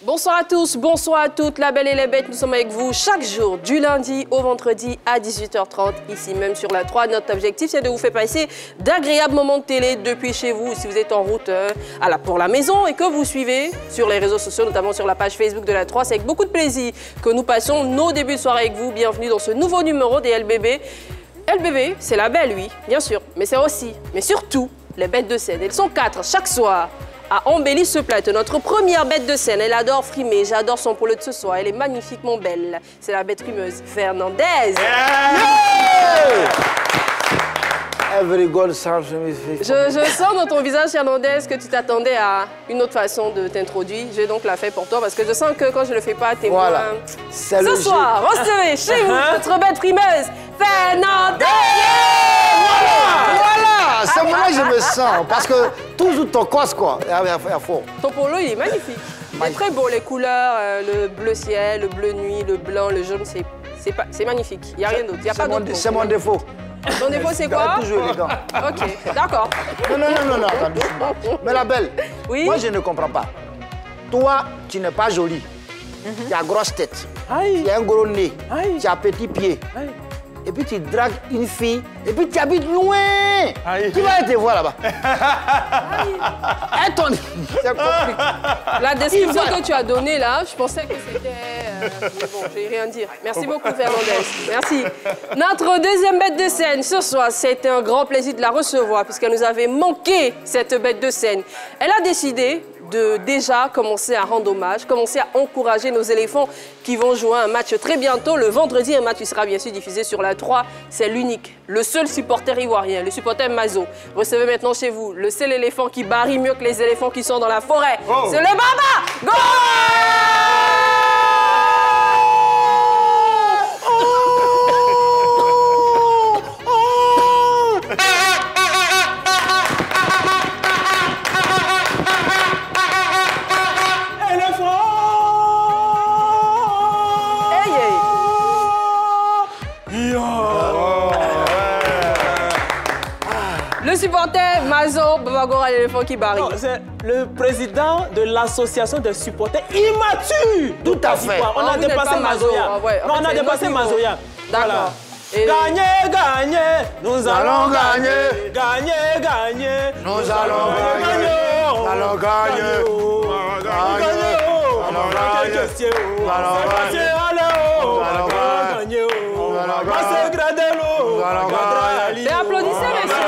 Bonsoir à tous, bonsoir à toutes, la belle et les bêtes, nous sommes avec vous chaque jour, du lundi au vendredi à 18h30, ici même sur la 3. Notre objectif, c'est de vous faire passer d'agréables moments de télé depuis chez vous, si vous êtes en route pour la maison et que vous suivez sur les réseaux sociaux, notamment sur la page Facebook de la 3. C'est avec beaucoup de plaisir que nous passons nos débuts de soirée avec vous. Bienvenue dans ce nouveau numéro des LBB. LBB, c'est la belle, oui, bien sûr, mais c'est aussi, mais surtout, les bêtes de scène. Elles sont 4 chaque soir. A embelli ce plateau. Notre première bête de scène, elle adore frimer, j'adore son polo de ce soir, elle est magnifiquement belle. C'est la bête frimeuse, Fernandez. Je sens dans ton visage, Fernandez, que tu t'attendais à une autre façon de t'introduire. Je vais donc la faire pour toi parce que je sens que quand je le fais pas, t'es moins... Ce soir, recevez chez vous notre bête frimeuse, Fernandez. Voilà, c'est moi que je me sens, parce que toujours ton cos, quoi, à fond. Ton polo, il est magnifique. Il est très beau, les couleurs, le bleu ciel, le bleu nuit, le blanc, le jaune, c'est magnifique. Il n'y a rien d'autre, il n'y a pas d'autre. C'est mon défaut. Ton défaut, c'est quoi? Toujours élégant. Ok, d'accord. Non, attends. Mais la belle, oui? Moi, je ne comprends pas. Toi, tu n'es pas jolie. Tu as grosse tête. Tu as un gros nez. Tu as petit pied. Et puis tu dragues une fille, et puis tu habites loin. Tu vas te voir là-bas. C'est compliqué. La description que tu as donnée là, je pensais que c'était... mais bon, je vais rien dire. Merci beaucoup, Fernandez. Merci. Notre deuxième bête de scène ce soir, c'était un grand plaisir de la recevoir, puisqu'elle nous avait manqué, cette bête de scène. Elle a décidé de déjà commencer à rendre hommage, commencer à encourager nos éléphants qui vont jouer un match très bientôt. Le vendredi, un match qui sera bien sûr diffusé sur la 3. C'est l'unique, le seul supporter ivoirien, le supporter Mazo. Recevez maintenant chez vous le seul éléphant qui barille mieux que les éléphants qui sont dans la forêt. Oh. C'est le Baba! Go! Le supporter Mazo Bavagora, l'éléphant qui barille. C'est le président de l'association des supporters immatures. Tout à fait. On a dépassé Mazoya. Non, on a dépassé Mazoya. D'accord. Gagner, nous allons gagner. Gagner, nous allons gagner. Nous allons gagner. Et applaudissez, messieurs.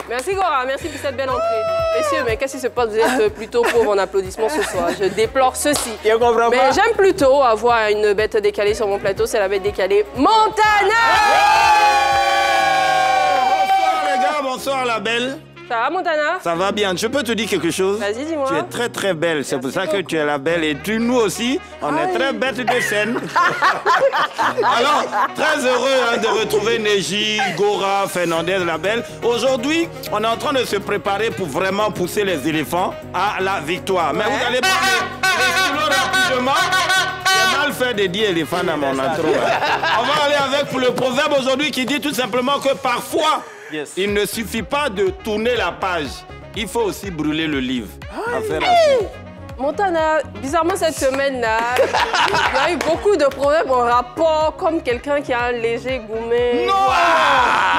Merci Gora, merci pour cette belle entrée. Messieurs, mais qu'est-ce qui se passe? Vous êtes plutôt pauvres en applaudissements ce soir. Je déplore ceci. Mais j'aime plutôt avoir une bête décalée sur mon plateau, c'est la bête décalée Montana. Bonsoir les gars, bonsoir la belle. Ça va Montana? Ça va bien. Je peux te dire quelque chose? Vas-y, dis-moi. Tu es très très belle. C'est pour ça que tu es la belle. Et nous aussi, on est très bêtes de scène. Alors, très heureux de retrouver Neji, Gora, Fernandez, la belle. Aujourd'hui, on est en train de se préparer pour vraiment pousser les éléphants à la victoire. Mais vous allez prendre les stylos rapidement. J'ai mal fait de dire éléphant dans mon intro. On va aller avec pour le proverbe aujourd'hui qui dit tout simplement que parfois, il ne suffit pas de tourner la page. Il faut aussi brûler le livre. Montana, bizarrement cette semaine-là, il y a eu beaucoup de problèmes en rapport comme quelqu'un qui a un léger goumet. Non!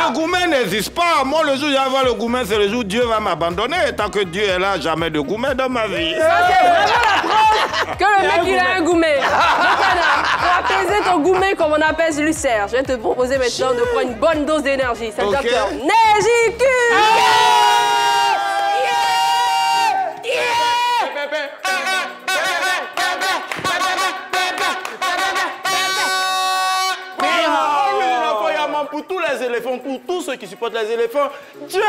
Le goumet n'existe pas. Moi, le jour où j'avais le goumet, c'est le jour où Dieu va m'abandonner. Tant que Dieu est là, jamais de goumet dans ma vie. Ça, c'est vraiment la preuve que le mec, il a un goumet. Montana, pour apaiser ton goumet, comme on apaise l'ulcère, je vais te proposer maintenant de prendre une bonne dose d'énergie. C'est le docteur Neji. Pour tous les éléphants, pour tous ceux qui supportent les éléphants, Dieu!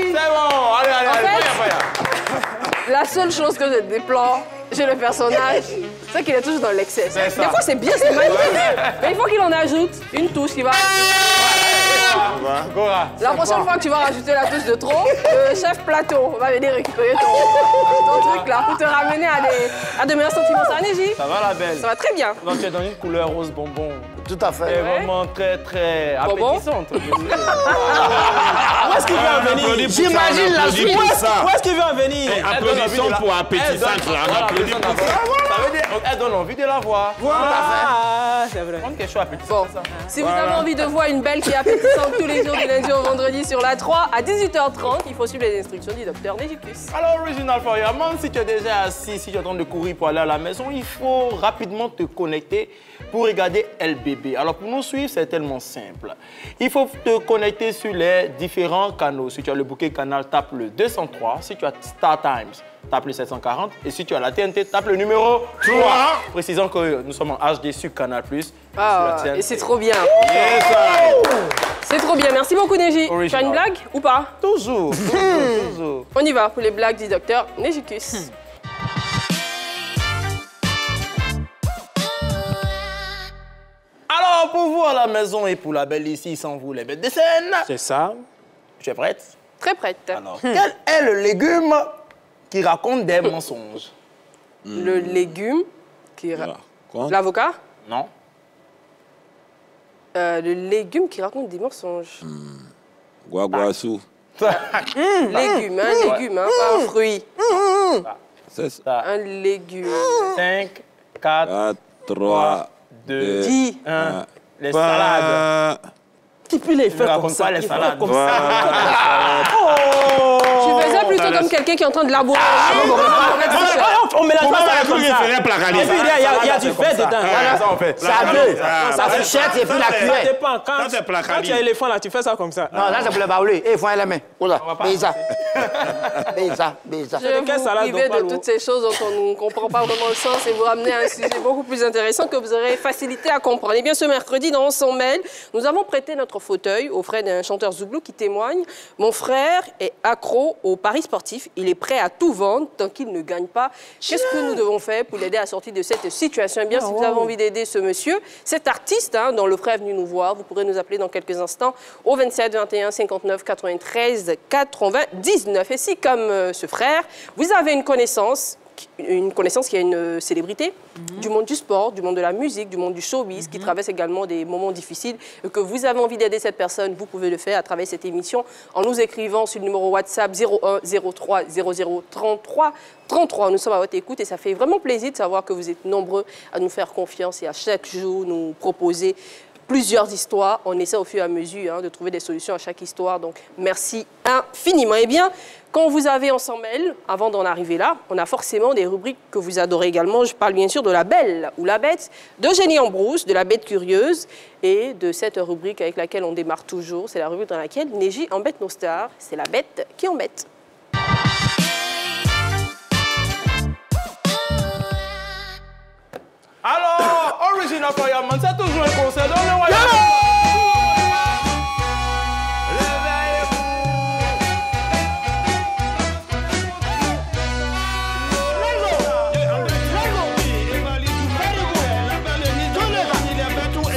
C'est bon, allez. La seule chose que je déplore chez le personnage, c'est qu'il est toujours dans l'excès. Des fois, c'est bien, c'est magnifique. Mais il faut qu'il en ajoute une touche qui va... Gora. La prochaine fois que tu vas rajouter la touche de trop, le chef plateau va venir récupérer ton truc là pour te ramener à de meilleurs sentiments. Ça va, Neji? Ça va, la belle? Ça va très bien. Donc, tu es dans une couleur rose bonbon. Tout à fait. C'est vraiment très, très Bonbon? appétissante. Où est-ce qu'il veut en venir? J'imagine la suite. Où est-ce qu'il veut en venir? Applaudissons pour appétissante là. Applaudis pour ça. Ça veut dire qu'elle donne envie de la voir. Voilà. C'est vrai. Prendre quelque chose appétissant. Bon, si vous avez envie de voir une belle qui est appétissante tous les jours du lundi au vendredi sur la 3 à 18h30, il faut suivre les instructions du docteur Nejicus. Alors, Original Fireman, si tu es déjà assis, si tu es en train de courir pour aller à la maison, il faut rapidement te connecter pour regarder LBB. Alors, pour nous suivre, c'est tellement simple. Il faut te connecter sur les différents canaux. Si tu as le bouquet canal, tape le 203. Si tu as Star Times, tape le 740. Et si tu as la TNT, tape le numéro 3. Précisons que nous sommes en HD sur Canal+. Ah, et c'est trop bien. Yes, C'est trop bien. Merci beaucoup, Neji. Tu as Original. une blague ou pas? Toujours, toujours. On y va pour les blagues du docteur Nejicus. Alors, pour vous à la maison et pour la belle ici, sans vous les bêtes de scène, C'est ça. tu es prête? Très prête. Alors, quel est le légume qui raconte des mensonges? Le légume qui... Quoi? L'avocat? Non. Le légume qui raconte des mensonges. Guaguassou. Légume, un légume, hein, pas un fruit. C'est ça. Un légume. 5, 4, 4, 3, 2, Dis. 1. Les salades. Qui peut les Ne faire comme raconte ça? pas les salades. Tu faisais plutôt comme quelqu'un qui est en train de labourer. On mélange pas ça comme ça. Et Et puis il y a du fait dedans. Ça, on fait. C'est à deux. Ça se jette et puis la Ça cuillère. dépend. Ça, c'est Quand placali. tu as éléphant là, tu fais ça comme ça. Non, là, c'est pour le baoulé. Eh, il faut aller la main. Oula, Béza. Béza. Je Quelle vous salade priver donc, de Palo? toutes ces choses dont on ne comprend pas vraiment le sens et vous ramener à un sujet beaucoup plus intéressant que vous aurez facilité à comprendre. Et bien, ce mercredi, dans Son Mail, nous avons prêté notre fauteuil au frère d'un chanteur zouglou qui témoigne. Mon frère est accro au paris sportif. Il est prêt à tout vendre tant qu'il ne gagne pas. Qu'est-ce que nous devons faire pour l'aider à sortir de cette situation? Eh bien, si vous avez envie d'aider ce monsieur, cet artiste, hein, dont le frère est venu nous voir, vous pourrez nous appeler dans quelques instants au 27 21 59 93 99. Et si, comme ce frère, vous avez une connaissance qui a une célébrité du monde du sport, du monde de la musique, du monde du showbiz, qui traverse également des moments difficiles, et que vous avez envie d'aider cette personne, vous pouvez le faire à travers cette émission en nous écrivant sur le numéro WhatsApp 01 03 00 33 33. Nous sommes à votre écoute et ça fait vraiment plaisir de savoir que vous êtes nombreux à nous faire confiance et à chaque jour nous proposer plusieurs histoires. On essaie au fur et à mesure de trouver des solutions à chaque histoire. Donc, merci infiniment. Eh bien, quand vous avez en Sans Mail, avant d'en arriver là, on a forcément des rubriques que vous adorez également. Je parle bien sûr de La Belle ou La Bête, d'Eugénie Ambrousse, de La Bête Curieuse et de cette rubrique avec laquelle on démarre toujours. C'est la rubrique dans laquelle Neji embête nos stars. C'est la bête qui embête. Alors, Original Fireman, c'est toujours un concert dans le royaume.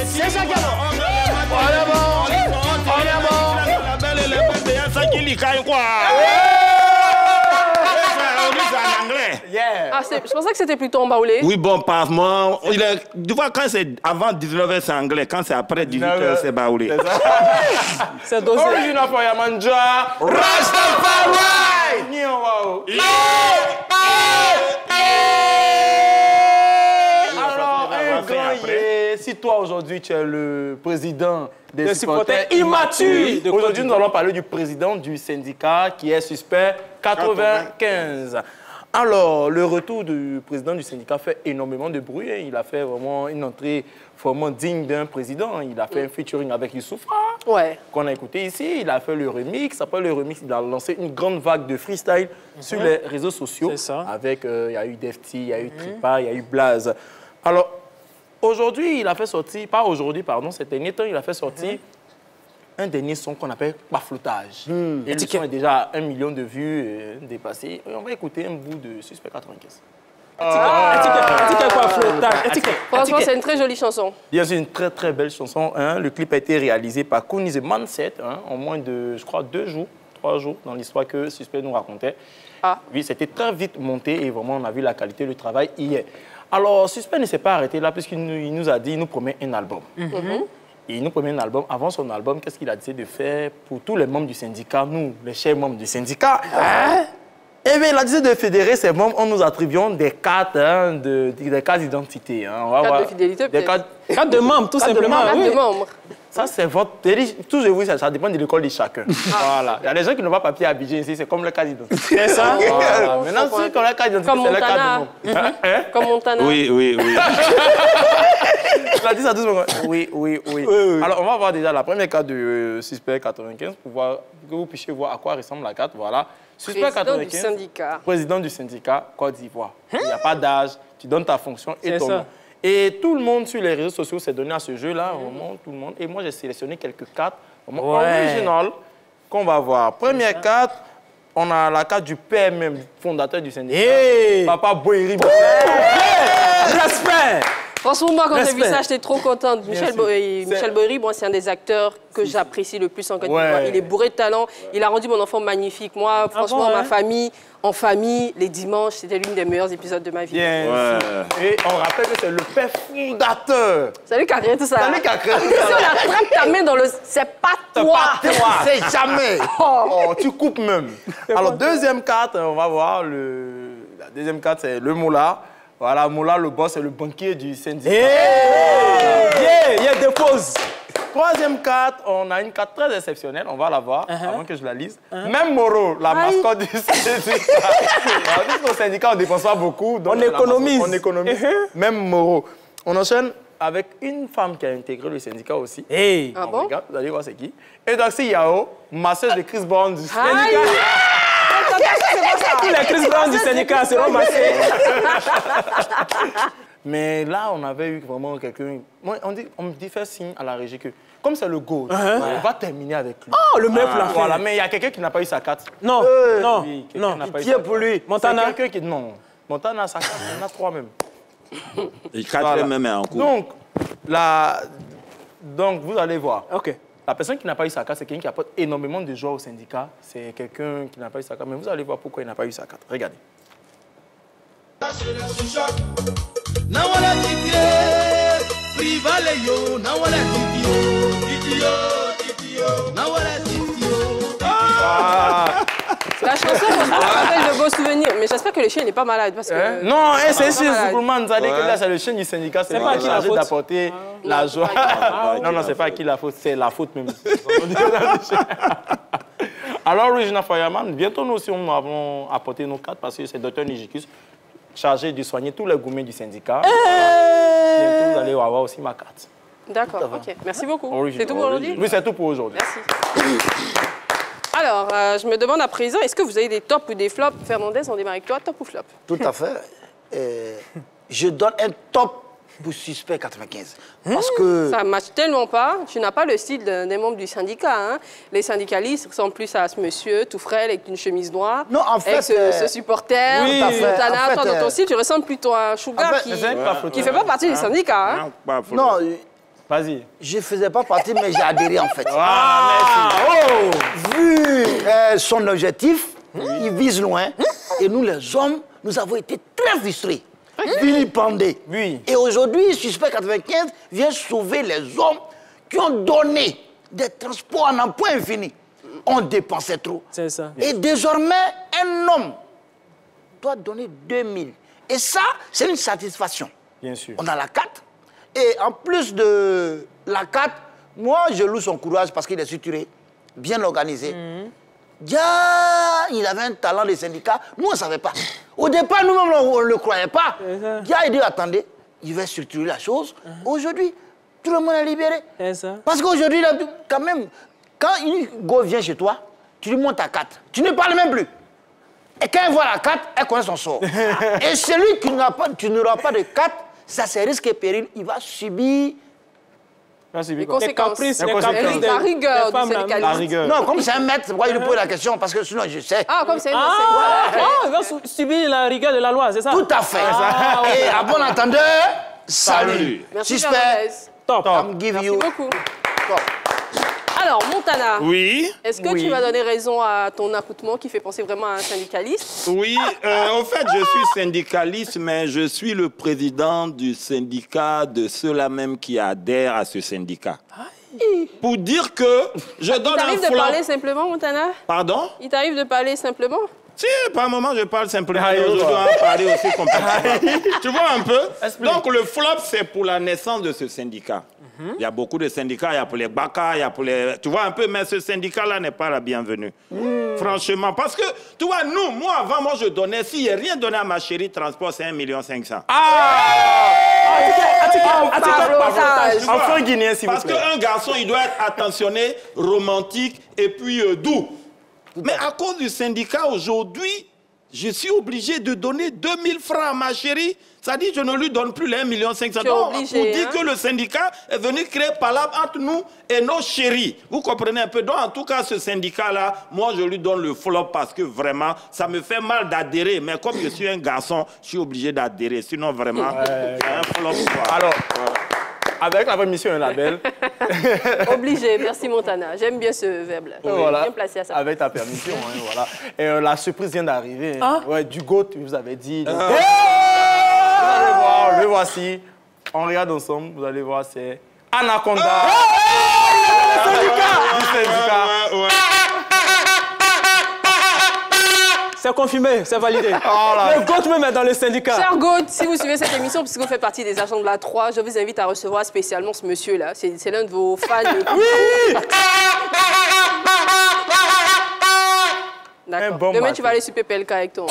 C'est ça qui est bon. On est bon. On est bon. La belle et les bêtes, il y a ça qui lit quand quoi. En anglais. Yeah. Ah, je pensais que c'était plutôt en baoulé. Oui, bon, parfois, tu vois, quand c'est avant 19h, c'est anglais. Quand c'est après 18h, c'est baoulé. C'est dosé. Original Fireman, Ja. Rastafari. Wow. Alors, un grand yé. Si toi, aujourd'hui, tu es le président des supporters immatures, aujourd'hui, nous allons parler du président du syndicat qui est suspect 95. Alors, le retour du président du syndicat fait énormément de bruit. Il a fait vraiment une entrée vraiment digne d'un président. Il a fait un featuring avec Youssoupha, Ouais. qu'on a écouté ici. Il a fait le remix. Après le remix, il a lancé une grande vague de freestyle sur les réseaux sociaux. C'est ça. Avec, il y a eu Defty, il y a eu Tripa, il y a eu Blaze. Alors, aujourd'hui, il a fait sortir, pas aujourd'hui, pardon, ces derniers temps, il a fait sortir un dernier son qu'on appelle Bafloutage. Et le son est déjà à 1 million de vues dépassé. Et on va écouter un bout de Suspect 95. quoi, flottant. Franchement, c'est une très jolie chanson. Bien sûr, une très très belle chanson. Hein. Le clip a été réalisé par Kunize Mindset en moins de, je crois, 2 jours, 3 jours dans l'histoire que Suspect nous racontait. Ah. Oui, c'était très vite monté et vraiment on a vu la qualité du travail hier. Alors, Suspect ne s'est pas arrêté là puisqu'il nous a dit il nous promet un album. Et il nous promet un album. Avant son album, qu'est-ce qu'il a décidé de faire pour tous les membres du syndicat, nous, les chers membres du syndicat? Eh bien, il a décidé de fédérer ses membres en nous attribuant des cartes, des cartes d'identité. Cartes de fidélité, peut-être. Carte de membre, tout simplement. Carte de membre. Ça, c'est votre... Tout je vous dis, ça dépend de l'école de chacun. Voilà. Il y a des gens qui n'ont pas papier à Abidjan ici, c'est comme le cas d'identité. C'est ça. Voilà. Maintenant, ceux qui ont la carte d'identité, c'est le cas de membre. Comme Montana. Oui. Je l'ai dit ça doucement. Oui. Alors, on va voir déjà la première carte de Suspect 95 pour que vous puissiez voir à quoi ressemble la carte. Voilà. Suspect Président 95. du syndicat. Président du syndicat Côte d'Ivoire. Il n'y a pas d'âge, tu donnes ta fonction et ton ça. nom. Et tout le monde sur les réseaux sociaux s'est donné à ce jeu-là, vraiment tout le monde. Et moi, j'ai sélectionné quelques cartes originales qu'on va voir. Première carte, on a la carte du père même, fondateur du syndicat. Papa Boeri. Respect. Franchement, moi, quand j'ai vu Respect. ça, j'étais trop contente. Michel Boeri, bon, c'est un des acteurs que j'apprécie le plus en Côte d'Ivoire. Il est bourré de talent. Il a rendu mon enfant magnifique. Moi, franchement, ma famille, en famille, les dimanches, c'était l'une des meilleurs épisodes de ma vie. Bien sûr. Et on rappelle que c'est le père fondateur. C'est lui qui a créé tout ça. C'est lui qui a créé tout Si ça. on attrape ta main dans le... C'est pas toi. C'est jamais. Oh, tu coupes même. Alors, deuxième carte, on va voir la deuxième carte, c'est le Moula. Voilà, Moula, le boss, c'est le banquier du syndicat. Il y a des pauses. Troisième carte, on a une carte très exceptionnelle, on va la voir avant que je la lise. Même Moro, la mascotte du syndicat. Alors, puisqu'au syndicat, on ne dépense pas beaucoup. Donc On économise. On économise. Même Moro. On enchaîne avec une femme qui a intégré le syndicat aussi. Ah bon? Regarde, vous allez voir c'est qui. Et Doxy Yao, masseuse de Chris Brown du syndicat. Tous les Chris Brown du syndicat seront massés. Mais là, on avait eu vraiment quelqu'un... On me dit faire signe à la régie que, comme c'est le GOAT, on va terminer avec lui. Oh, le meilleur pour la fin. Voilà, mais il y a quelqu'un qui n'a pas eu sa carte. Non, Oui, non. n'a pas eu Tiens sa pour lui. carte. Montana. C'est quelqu'un qui... Non. Montana a sa carte, il y en a 3 même. Et 4 même est en cours. Donc, vous allez voir. OK. La personne qui n'a pas eu sa carte, c'est quelqu'un qui apporte énormément de joie au syndicat. C'est quelqu'un qui n'a pas eu sa carte. Mais vous allez voir pourquoi il n'a pas eu sa carte. Regardez. La chanson, moi, je me rappelle de beaux souvenirs. Mais j'espère que le chien n'est pas malade. Parce que... Non, c'est sûr, malade. Zuckerman, vous savez que là, c'est le chien du syndicat. C'est pas à qui la chargé faute. d'apporter la joie. Non, c'est pas à qui la faute, c'est la faute même. Alors, Regina Fireman, bientôt nous aussi, nous avons apporté nos cartes parce que c'est Dr Nijikus, chargé de soigner tous les gourmets du syndicat. Bientôt, vous allez avoir aussi ma carte. D'accord, ok. Merci beaucoup. Original. C'est tout pour aujourd'hui? Oui, c'est tout pour aujourd'hui. Merci. Alors, je me demande à présent, est-ce que vous avez des tops ou des flops? Fernandez, on démarre avec toi, top ou flop? Tout à fait. Je donne un top pour Suspect 95. Parce que... Ça ne matche tellement pas. Tu n'as pas le style des membres du syndicat. Hein. Les syndicalistes ressemblent plus à ce monsieur tout frêle avec une chemise noire. Non, en fait... Avec ce supporter. Oui, tout à fait. Montana, En fait, toi, dans ton style, tu ressembles plutôt à un Sugar en fait, qui c'est ne fait pas partie du syndicat. Hein. Non, Vas-y. je ne faisais pas partie, mais j'ai adhéré en fait. Merci. Vu son objectif, il vise loin. Et nous, les hommes, nous avons été très frustrés, vilipendés. Oui. Et aujourd'hui, Suspect 95 vient sauver les hommes qui ont donné des transports en un point infini. On dépensait trop. C'est ça. Et désormais, un homme doit donner 2000. Et ça, c'est une satisfaction. Bien sûr. On a la carte. Et en plus de la carte, moi, je loue son courage parce qu'il est structuré, bien organisé. Dia, il avait un talent de syndicat. Nous, on ne savait pas. Au départ, nous-mêmes, on ne le croyait pas. Dia, il dit, attendez, il va structurer la chose. Aujourd'hui, tout le monde est libéré. C'est ça. Parce qu'aujourd'hui, là, quand même, quand une go vient chez toi, tu lui montres ta carte. Tu ne parles même plus. Et quand elle voit la carte, elle connaît son sort. Et celui qui n'aura pas de carte, ça c'est risque et péril. Il va subir Les conséquences. La rigueur du syndicalisme. Non, comme c'est un maître, pourquoi il lui pose la question? Parce que sinon, je sais. Ah, comme c'est un il va subir la rigueur de la loi, c'est ça? Tout à fait. Et à bon entendeur, salut. Merci, Suspect, Top. I'm give Merci you. beaucoup. Alors, Montana, Oui. est-ce que tu vas donner raison à ton accoutrement qui fait penser vraiment à un syndicaliste? Oui, en fait, je suis syndicaliste, mais je suis le président du syndicat de ceux-là même qui adhèrent à ce syndicat. Pour dire que je donne un Il t'arrive de flanc... parler simplement, Montana? Pardon? Il t'arrive de parler simplement? Si, par moment, je parle simplement. Je dois parler aussi complètement. Tu vois un peu? Donc, le flop, c'est pour la naissance de ce syndicat. Il y a beaucoup de syndicats, il y a pour les BACA, il y a pour les... Tu vois un peu, mais ce syndicat-là n'est pas la bienvenue. Franchement, parce que, tu vois, moi, avant, moi, je donnais, s'il n'y a rien donné à ma chérie transport, c'est 1 500 000. Enfant guinéen, s'il vous Parce plaît. qu'un garçon, il doit être attentionné, romantique et puis doux. Mais à cause du syndicat, aujourd'hui, je suis obligé de donner 2000 francs à ma chérie. Ça dit, je ne lui donne plus les 1 500 000. Donc, obligé, pour dire hein? que le syndicat est venu créer palabre entre nous et nos chéris. Vous comprenez un peu? Donc, en tout cas, ce syndicat-là, moi, je lui donne le flop parce que vraiment, ça me fait mal d'adhérer. Mais comme je suis un garçon, je suis obligé d'adhérer. Sinon, vraiment, c'est un flop. Quoi. Alors, avec la permission d'un label, Obligé, merci Montana. J'aime bien ce verbe-là. voilà, Bien placé à ça. avec ta permission, hein, voilà. Et la surprise vient d'arriver. Ouais, du GOAT, vous avez dit. Donc, vous allez voir, le voici. On regarde ensemble, vous allez voir, c'est Anaconda. Du syndicat. C'est confirmé, c'est validé. Le GOAT me met dans le syndicat. Cher Gaud, si vous suivez cette émission, puisque vous faites partie des agents de la 3, je vous invite à recevoir spécialement ce monsieur-là. C'est l'un de vos fans. Oui. D'accord. bon Demain, matin. tu vas aller sur PPLK avec toi.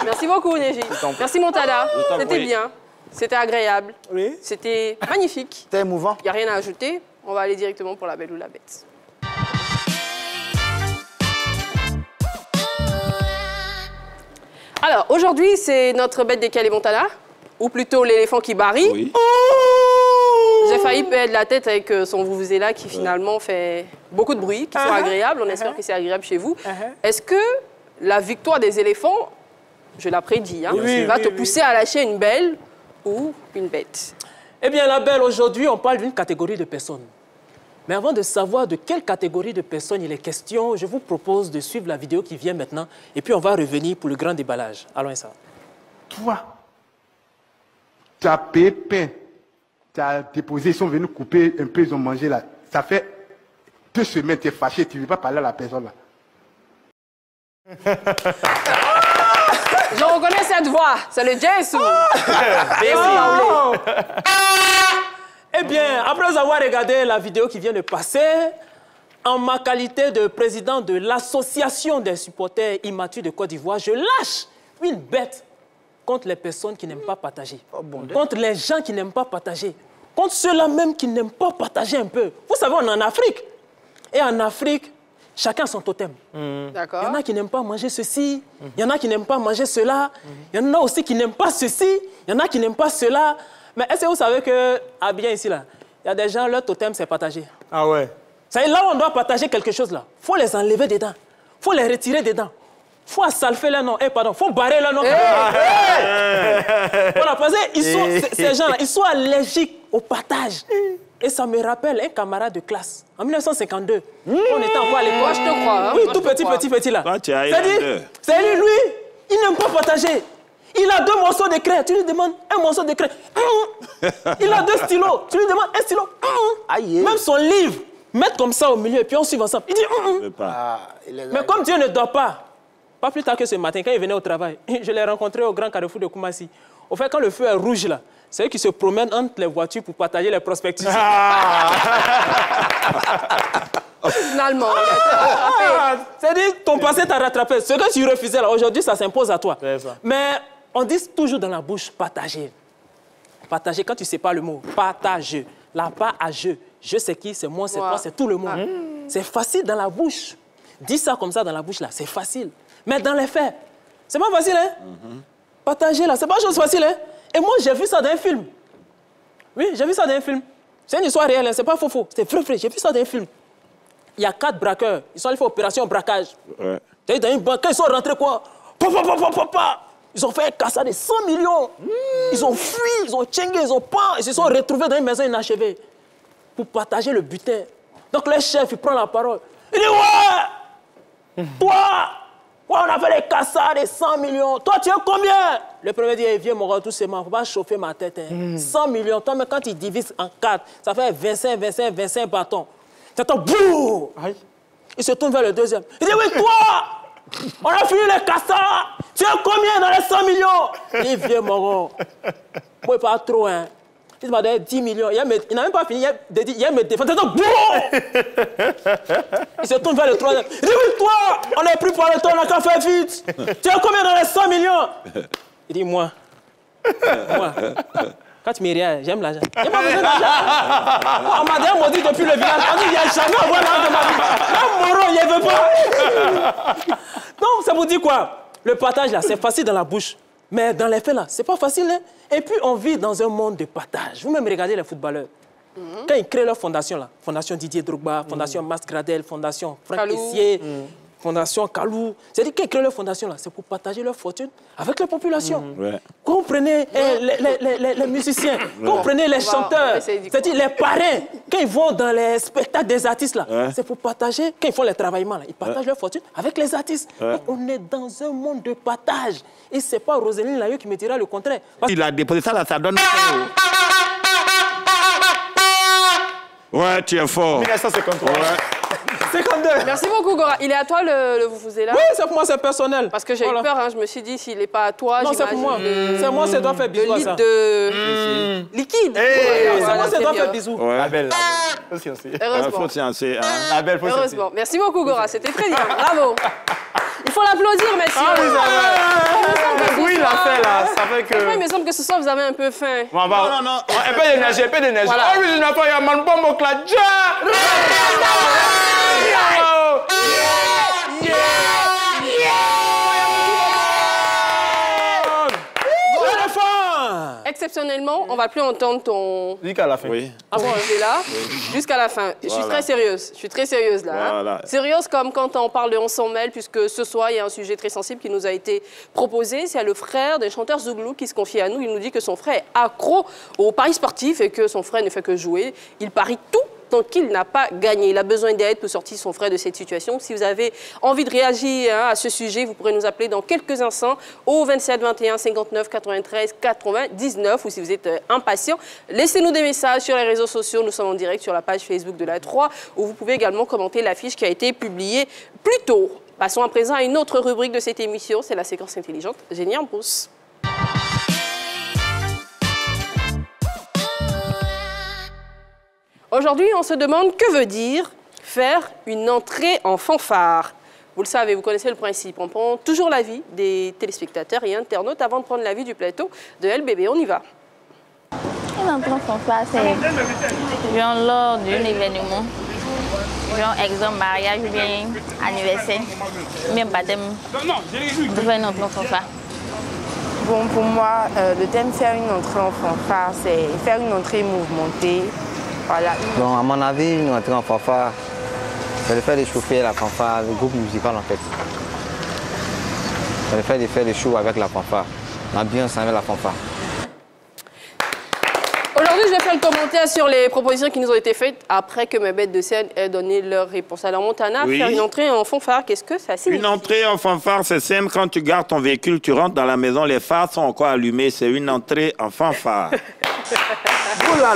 Merci beaucoup, Neji. Merci, Montana. C'était bien. C'était agréable. Oui. C'était magnifique. C'était émouvant. Il n'y a rien à ajouter. On va aller directement pour la belle ou la bête. Alors, aujourd'hui, c'est notre bête des Calais Montana, ou plutôt l'éléphant qui barille. Oui. J'ai failli perdre la tête avec son vuvuzela qui finalement fait beaucoup de bruit, qui sont agréables. On espère que c'est agréable chez vous. Est-ce que la victoire des éléphants, je la prédis, hein, va te pousser à lâcher une belle ou une bête? Eh bien, la belle, aujourd'hui, on parle d'une catégorie de personnes. Mais avant de savoir de quelle catégorie de personnes il est question, je vous propose de suivre la vidéo qui vient maintenant et puis on va revenir pour le grand déballage. Allons ça. Toi, tu as payé pain, tu as déposé, ils sont venus couper un peu, ils ont mangé là. Ça fait 2 semaines, tu es fâché, tu ne veux pas parler à la personne là. Je reconnais cette voix, c'est le Jésus. Eh bien, après avoir regardé la vidéo qui vient de passer, en ma qualité de président de l'association des supporters immatures de Côte d'Ivoire, je lâche une bête contre les personnes qui n'aiment pas partager, contre les gens qui n'aiment pas partager, contre ceux-là même qui n'aiment pas partager un peu. Vous savez, on est en Afrique. Et en Afrique, chacun a son totem. D'accord. Il y en a qui n'aiment pas manger ceci, il y en a qui n'aiment pas manger cela, il y en a aussi qui n'aiment pas ceci, il y en a qui n'aiment pas cela. Mais est-ce que vous savez qu'à bien ici, là, il y a des gens, leur totem, c'est partager. Ah ouais. C'est là où on doit partager quelque chose, là. Il faut les enlever dedans. Il faut les retirer dedans. Il faut assalfer leur nom. Il faut barrer leur nom. Voilà, parce que ces gens-là, ils sont allergiques au partage. Et ça me rappelle un camarade de classe. En 1952, on était encore à l'école. Moi, je te crois. Hein. Oui, Moi, tout je te crois. petit là. Toi, tu es Highlander. C'est lui, il n'aime pas partager. Il a 2 morceaux de craie, tu lui demandes un morceau de craie. Il a 2 stylos, tu lui demandes un stylo. Aïe. Même son livre, mettre comme ça au milieu et puis on suit ensemble. Il dit Je veux pas. Mais comme Dieu ne dort pas plus tard que ce matin, quand il venait au travail, je l'ai rencontré au grand carrefour de Koumassi. Au fait, quand le feu est rouge là, c'est eux qui se promènent entre les voitures pour partager les prospectus. Finalement. C'est-à-dire, ton passé t'a rattrapé. Ce que tu refusais là, aujourd'hui, ça s'impose à toi. C'est ça. Mais on dit toujours dans la bouche, partager. Partager, quand tu ne sais pas le mot, partage. La pas à je. Je sais qui, c'est moi, c'est toi, c'est tout le monde. C'est facile dans la bouche. Dis ça comme ça dans la bouche là, c'est facile. Mais dans les faits, c'est pas facile, hein? Partager là, c'est pas chose facile, hein? Et moi, j'ai vu ça dans un film. Oui, j'ai vu ça dans un film. C'est une histoire réelle, hein, c'est pas faux. C'est vrai. J'ai vu ça dans un film. Il y a 4 braqueurs. Ils sont allés faire opération braquage. Ouais. Dans une banque, quand ils sont rentrés, quoi, ils ont fait un cassade de 100 millions. Ils ont fui, ils ont tchengué, ils ont pas. Ils se sont retrouvés dans une maison inachevée pour partager le butin. Donc le chef, il prend la parole. Il dit, ouais, toi, on a fait des cassades de 100 millions. Toi, tu as combien? Le premier dit, viens, mon gars, tout c'est moi, il ne faut pas chauffer ma tête. Hein. 100 millions. Toi, mais quand tu divises en 4, ça fait 25 bâtons. T'entends, bouh! Il se tourne vers le deuxième. Il dit, oui, toi, on a fini les cassades. Tu as combien dans les 100 millions? Il vient, mon gars. Moi, pas trop, hein. Il m'a donné 10 millions. Il n'a même pas fini. Il me défend. T'entends, bouh! Il se tourne vers le troisième. Il dit, oui, toi, on n'a plus parlé de toi, on n'a qu'à faire vite. Tu as combien dans les 100 millions? Il dit, moi. Quand tu me rien, j'aime l'argent. Il n'y a pas besoin d'argent. On m'a déjà maudit depuis le village. On dit, il n'y a jamais avoir l'argent de ma vie. Même Moreau, il ne veut pas. Donc, ça vous dit quoi? Le partage, là, c'est facile dans la bouche. Mais dans les faits, là, c'est pas facile. Hein? Et puis, on vit dans un monde de partage. Vous-même, regardez les footballeurs. Quand ils créent leur fondation, là, Fondation Didier Drogba, Fondation Mas Gradel, Fondation Franck Essier, Fondation Kalou. C'est-à-dire qu'ils créent leur fondation, là, c'est pour partager leur fortune avec la population. Quand vous prenez les musiciens, quand vous prenez les chanteurs, c'est-à-dire les parrains, quand ils vont dans les spectacles des artistes, là, c'est pour partager, quand ils font les travaillements, là, ils partagent leur fortune avec les artistes. Donc, on est dans un monde de partage. Et ce n'est pas Roséline Layo qui me dira le contraire. Il a déposé ça, là, ça donne... Ouais, tu es fort. 1953. 52. Merci beaucoup, Gora. Il est à toi, le Vuvuzela? Oui, c'est pour moi, c'est personnel. Parce que j'ai eu peur, hein. Je me suis dit, s'il n'est pas à toi, non, c'est pour moi. C'est moi, c'est doit faire bisous à ça. de liquide. C'est moi, c'est doit faire bisous. La belle. Heureusement. La belle, Heureusement. Merci beaucoup, Gora. C'était très bien. Bravo. Il faut l'applaudir, messieurs. Oui, il a fait là. Ça fait que... Il me semble que ce soir, vous avez un peu faim. Non. Un peu d'énergie, un peu d'énergie. Ah oui, je n'ai pas eu un man bombe au cladja. Exceptionnellement, on ne va plus entendre ton... Jusqu'à la fin. Oui. Ah bon, c'est là. Jusqu'à la fin. Je suis très sérieuse. Je suis très sérieuse là. Voilà. Sérieuse comme quand on parle de On s'en mêle, puisque ce soir, il y a un sujet très sensible qui nous a été proposé. C'est le frère des chanteurs Zouglou qui se confie à nous. Il nous dit que son frère est accro au paris sportif et que son frère ne fait que jouer. Il parie tout tant qu'il n'a pas gagné. Il a besoin d'aide pour sortir son frère de cette situation. Si vous avez envie de réagir à ce sujet, vous pourrez nous appeler dans quelques instants au 27 21 59 93 99 ou si vous êtes impatient, laissez-nous des messages sur les réseaux sociaux. Nous sommes en direct sur la page Facebook de la 3 où vous pouvez également commenter l'affiche qui a été publiée plus tôt. Passons à présent à une autre rubrique de cette émission, c'est la séquence intelligente. Génie en brousse. Aujourd'hui, on se demande que veut dire faire une entrée en fanfare. Vous le savez, vous connaissez le principe. On prend toujours l'avis des téléspectateurs et internautes avant de prendre l'avis du plateau de LBB. On y va. Une entrée en fanfare, c'est genre lors d'un événement. Genre, exemple, mariage ou bien anniversaire, même baptême. De faire une entrée en fanfare. Bon, pour moi, le thème faire une entrée en fanfare, c'est faire une entrée mouvementée. Voilà. Donc, à mon avis, une entrée en fanfare, c'est le fait de chauffer la fanfare, le groupe musical en fait. C'est le fait de faire des shows avec la fanfare, l'ambiance avec la fanfare. Aujourd'hui, je vais faire le commentaire sur les propositions qui nous ont été faites après que mes bêtes de scène aient donné leur réponse. Alors, Montana, faire une entrée en fanfare, qu'est-ce que ça signifie? Une entrée en fanfare, c'est simple. Quand tu gardes ton véhicule, tu rentres dans la maison, les phares sont encore allumés. C'est une entrée en fanfare. Boula.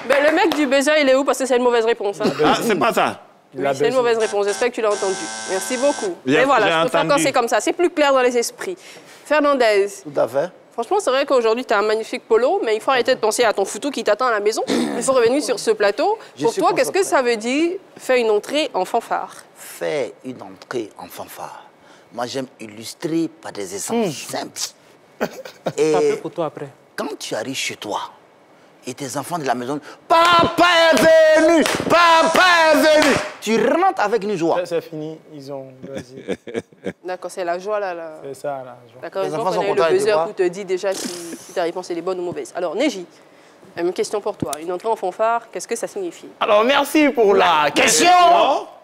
Ben, le mec du buzzer, il est où? Parce que c'est une mauvaise réponse. Hein. Ah, c'est pas ça. Oui, c'est une mauvaise réponse. J'espère que tu l'as entendu. Merci beaucoup. Et voilà, je préfère quand c'est comme ça. C'est plus clair dans les esprits. Fernandez. Tout à fait. Franchement, c'est vrai qu'aujourd'hui, tu as un magnifique polo, mais il faut arrêter de penser à ton foutou qui t'attend à la maison. Il faut revenir sur ce plateau. Pour toi, qu'est-ce que ça veut dire faire une entrée en fanfare? Faire une entrée en fanfare. Moi, j'aime illustrer par des essences simples. Et pour toi après. Quand tu arrives chez toi et tes enfants de la maison, papa est venu, papa est venu. Tu rentres avec une joie. C'est fini, ils ont... D'accord, c'est la joie là. C'est ça, la joie. D'accord, les les enfants enfants sont le contents buzzer pour te dire déjà si ta réponse est bonne ou mauvaise. Alors, Neji. Même question pour toi. Une entrée en fanfare, qu'est-ce que ça signifie? Alors, merci pour la question.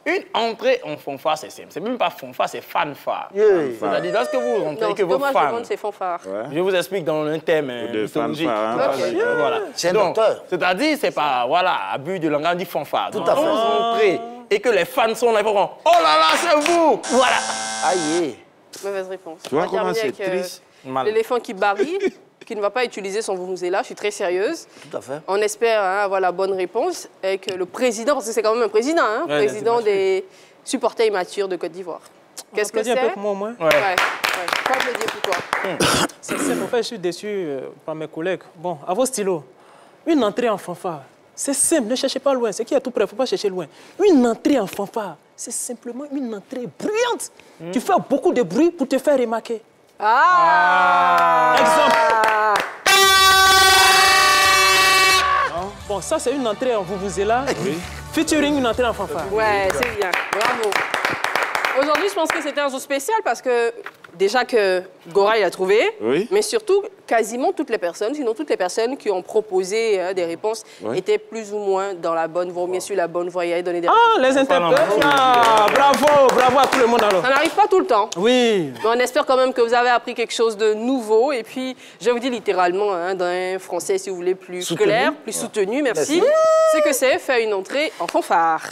Une entrée en fanfare, c'est simple. C'est même pas fanfare, c'est fanfare. C'est-à-dire, lorsque vous rentrez Non, que vos moi, je fans... demande, c'est fanfare. Je vous explique dans un thème de mythologique. fanfare. Voilà. C'est un docteur. C'est-à-dire, c'est pas, voilà, abus de langage, on dit fanfare. Tout à fait. Quand vous entrez et que les fans sont là, ils vont oh là là, c'est vous. Voilà. Aïe. Mauvaise réponse. Tu vois On va comment terminer c'est avec, triste? l'éléphant qui barille, qui ne va pas utiliser son vuvuzela. Je suis très sérieuse. Tout à fait. On espère avoir la bonne réponse avec le président, parce que c'est quand même un président, hein, Ouais, président des supporters immatures de Côte d'Ivoire. Qu'est-ce que c'est? Un peu pour moi au moins. Ouais. Pas de le dire pour toi. C'est simple, en fait, je suis déçu par mes collègues. Bon, à vos stylos, une entrée en fanfare, c'est simple, ne cherchez pas loin, c'est qui est tout près, il ne faut pas chercher loin. Une entrée en fanfare, c'est simplement une entrée bruyante. Tu fais beaucoup de bruit pour te faire remarquer. Exemple. Bon, ça c'est une entrée en vuvuzela, featuring une entrée en fanfare. Ouais, c'est bien. Bravo. Aujourd'hui, je pense que c'était un jour spécial parce que déjà que Gora il a trouvé, mais surtout quasiment toutes les personnes, sinon toutes les personnes qui ont proposé des réponses étaient plus ou moins dans la bonne voie, bien sûr la bonne voie, et donné des réponses. Ah, les interprètes, bravo à tout le monde alors. Ça n'arrive pas tout le temps. Oui. Mais on espère quand même que vous avez appris quelque chose de nouveau. Et puis, je vous dis littéralement, hein, dans un français, si vous voulez, plus clair, plus soutenu, merci. C'est que c'est faire une entrée en fanfare.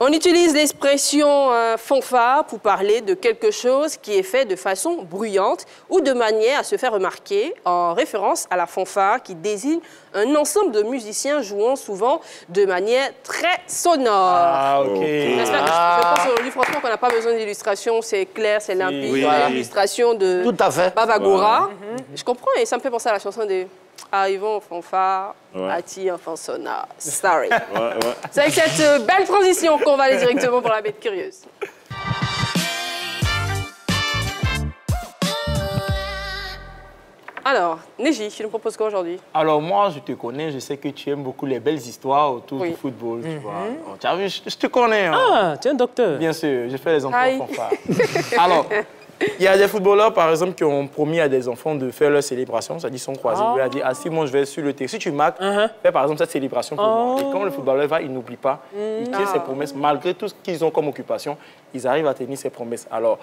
On utilise l'expression fanfare pour parler de quelque chose qui est fait de façon bruyante ou de manière à se faire remarquer, en référence à la fanfare qui désigne un ensemble de musiciens jouant souvent de manière très sonore. Ah, ok. J'espère que je pense aujourd'hui, franchement, qu'on n'a pas besoin d'illustration, c'est clair, c'est limpide. Oui. L'illustration de Tout à fait. Baba Gora. Je comprends et ça me fait penser à la chanson de Arrivons en fanfare, Ati enfant sonore. Sorry. C'est avec cette belle transition qu'on va aller directement pour la bête curieuse. Alors, Neji, tu nous proposes quoi aujourd'hui? Alors moi, je te connais, je sais que tu aimes beaucoup les belles histoires autour du football, tu vois. Oh, tu as vu, je te connais. Hein. Ah, tu es un docteur. Bien sûr, je fais les enfants en fanfare. Alors, il y a des footballeurs, par exemple, qui ont promis à des enfants de faire leur célébration, c'est-à-dire ils sont croisés. Ils lui ont dit, ah si, moi je vais sur le terrain. Si tu marques, fais par exemple cette célébration pour moi. Et quand le footballeur va, il n'oublie pas, il tient ses promesses. Malgré tout ce qu'ils ont comme occupation, ils arrivent à tenir ses promesses. Alors,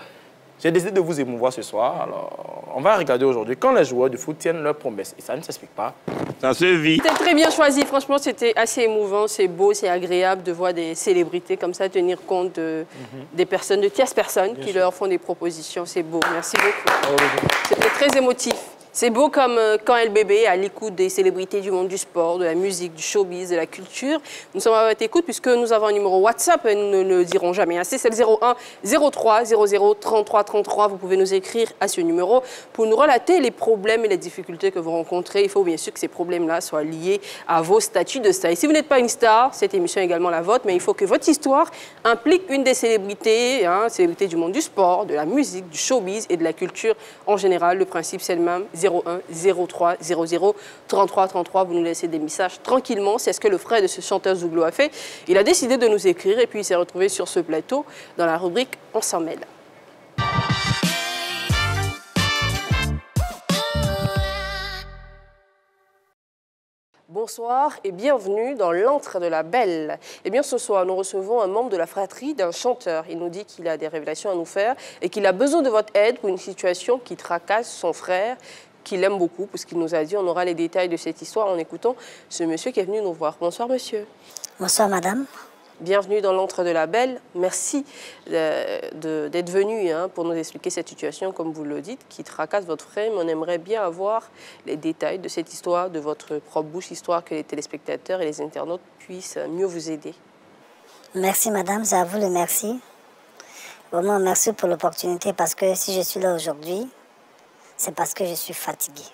j'ai décidé de vous émouvoir ce soir. Alors, on va regarder aujourd'hui quand les joueurs de foot tiennent leurs promesses. Et ça ne s'explique pas. Ça se vit. C'était très bien choisi. Franchement, c'était assez émouvant. C'est beau, c'est agréable de voir des célébrités comme ça tenir compte des personnes, de tierces personnes qui leur font des propositions. C'est beau. Merci beaucoup. C'était très émotif. C'est beau comme quand LBB à l'écoute des célébrités du monde du sport, de la musique, du showbiz, de la culture. Nous sommes à votre écoute puisque nous avons un numéro WhatsApp et nous ne le dirons jamais assez. C'est le 01 03 00 33 33. Vous pouvez nous écrire à ce numéro pour nous relater les problèmes et les difficultés que vous rencontrez. Il faut bien sûr que ces problèmes-là soient liés à vos statuts de star. Et si vous n'êtes pas une star, cette émission est également la vôtre, mais il faut que votre histoire implique une des célébrités, célébrités du monde du sport, de la musique, du showbiz et de la culture en général. Le principe, c'est le même. 01 03 00 33 33. Vous nous laissez des messages tranquillement. C'est ce que le frère de ce chanteur Zouglo a fait. Il a décidé de nous écrire et puis il s'est retrouvé sur ce plateau dans la rubrique On s'en mêle. Bonsoir et bienvenue dans l'antre de la belle. Eh bien, ce soir, nous recevons un membre de la fratrie d'un chanteur. Il nous dit qu'il a des révélations à nous faire et qu'il a besoin de votre aide pour une situation qui tracasse son frère, qu'il aime beaucoup, puisqu'il nous a dit. On aura les détails de cette histoire en écoutant ce monsieur qui est venu nous voir. Bonsoir, monsieur. Bonsoir, madame. Bienvenue dans l'antre de la belle. Merci d'être venu pour nous expliquer cette situation, comme vous le dites, qui tracasse votre frère. Mais on aimerait bien avoir les détails de cette histoire, de votre propre bouche, histoire que les téléspectateurs et les internautes puissent mieux vous aider. Merci, madame. C'est à vous le merci. Vraiment, merci pour l'opportunité, parce que si je suis là aujourd'hui, c'est parce que je suis fatiguée.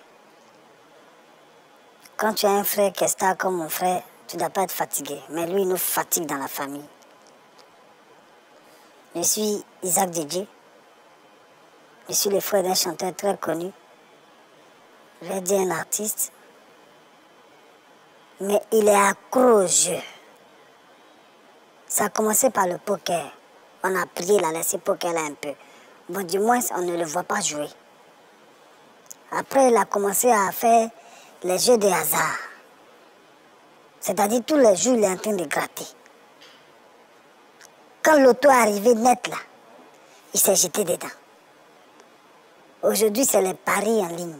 Quand tu as un frère qui est star comme mon frère, tu ne dois pas être fatigué. Mais lui, il nous fatigue dans la famille. Je suis Isaac Djedje. Je suis le frère d'un chanteur très connu. Je vais dire un artiste. Mais il est accro au jeu. Ça a commencé par le poker. On a prié, il a laissé poker là un peu. Bon, du moins, on ne le voit pas jouer. Après, il a commencé à faire les jeux de hasard. C'est-à-dire, tous les jours, il est en train de gratter. Quand l'auto est arrivé net, là, il s'est jeté dedans. Aujourd'hui, c'est les paris en ligne.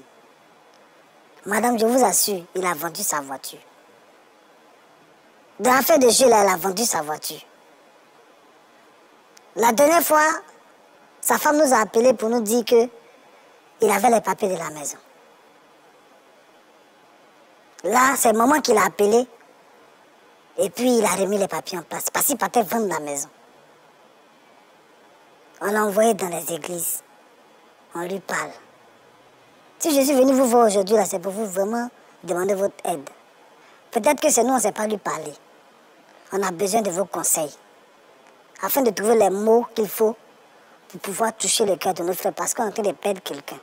Madame, je vous assure, il a vendu sa voiture. Dans l'affaire de jeu, là, il a vendu sa voiture. La dernière fois, sa femme nous a appelés pour nous dire qu'il avait les papiers de la maison. Là, c'est le moment qu'il a appelé. Et puis, il a remis les papiers en place. Parce qu'il partait vendre la maison. On l'a envoyé dans les églises. On lui parle. Si je suis venu vous voir aujourd'hui, là, c'est pour vous vraiment demander votre aide. Peut-être que c'est nous, on ne sait pas lui parler. On a besoin de vos conseils. Afin de trouver les mots qu'il faut pour pouvoir toucher le cœur de notre frère. Parce qu'on est en train de perdre quelqu'un.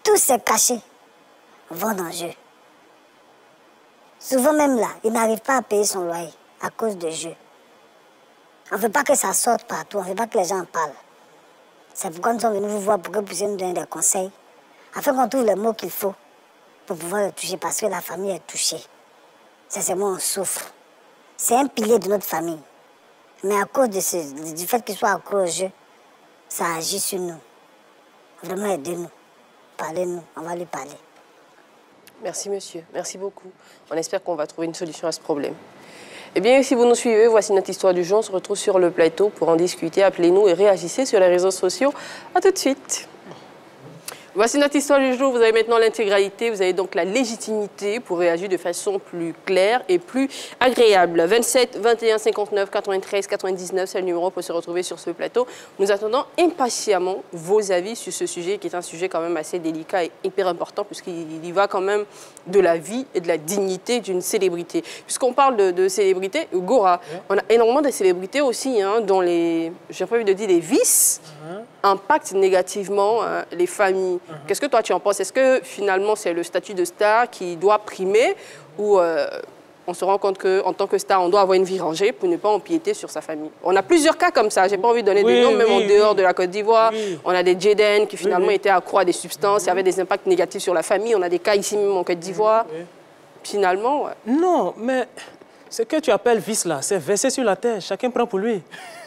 Tous ces cachets vont en jeu. Souvent même là, il n'arrive pas à payer son loyer à cause de jeu. On ne veut pas que ça sorte partout, on ne veut pas que les gens en parlent. C'est pourquoi nous sommes venus vous voir pour que vous puissiez nous donner des conseils, afin qu'on trouve les mots qu'il faut pour pouvoir le toucher, parce que la famille est touchée. Sincèrement, on souffre. C'est un pilier de notre famille. Mais à cause du fait qu'il soit accro au jeu, ça agit sur nous. Vraiment, aidez-nous. Parlez-nous, on va lui parler. Merci monsieur, merci beaucoup. On espère qu'on va trouver une solution à ce problème. Eh bien, si vous nous suivez, voici notre histoire du jour. On se retrouve sur le plateau pour en discuter. Appelez-nous et réagissez sur les réseaux sociaux. À tout de suite. Voici notre histoire du jour. Vous avez maintenant l'intégralité. Vous avez donc la légitimité pour réagir de façon plus claire et plus agréable. 27 21 59 93 99, c'est le numéro pour se retrouver sur ce plateau. Nous attendons impatiemment vos avis sur ce sujet qui est un sujet quand même assez délicat et hyper important puisqu'il y va quand même de la vie et de la dignité d'une célébrité. Puisqu'on parle de célébrité, Gora, on a énormément de célébrités aussi dont les, j'ai pas envie de dire les vices, impactent négativement les familles. Qu'est-ce que toi tu en penses? Est-ce que finalement c'est le statut de star qui doit primer ou on se rend compte qu'en tant que star, on doit avoir une vie rangée pour ne pas empiéter sur sa famille? On a plusieurs cas comme ça. J'ai pas envie de donner des noms, même en dehors de la Côte d'Ivoire. On a des Jaden qui finalement étaient accro à des substances et avaient des impacts négatifs sur la famille. On a des cas ici même en Côte d'Ivoire. Finalement, Non, mais ce que tu appelles vice là, c'est versé sur la terre. Chacun prend pour lui.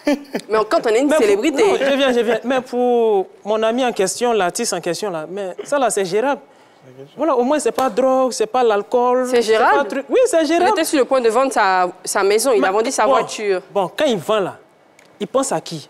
Mais quand on est une célébrité... Non, je viens. Mais pour mon ami en question, l'artiste en question, là, mais ça, là, c'est gérable. Voilà, au moins, c'est pas drogue, c'est pas l'alcool. C'est gérable? Oui, c'est gérable. Il était sur le point de vendre sa maison, il a vendu sa voiture. Bon, quand il vend, là, il pense à qui?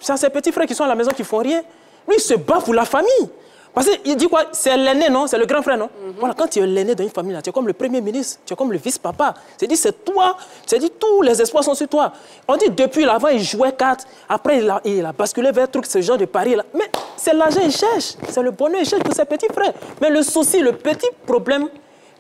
C'est à ses petits frères qui sont à la maison qui font rien. Lui, il se bat pour la famille. Parce qu'il dit quoi? C'est l'aîné, non? C'est le grand frère, non? Voilà, quand tu es l'aîné dans une famille, là, tu es comme le premier ministre, tu es comme le vice-papa. C'est-à-dire, c'est toi, c'est-à-dire, tous les espoirs sont sur toi. On dit, depuis l'avant, il jouait 4, après, il a basculé vers ce genre de pari, là. Mais c'est l'argent qu'il cherche, c'est le bonheur qu'il cherche pour ses petits frères. Mais le souci, le petit problème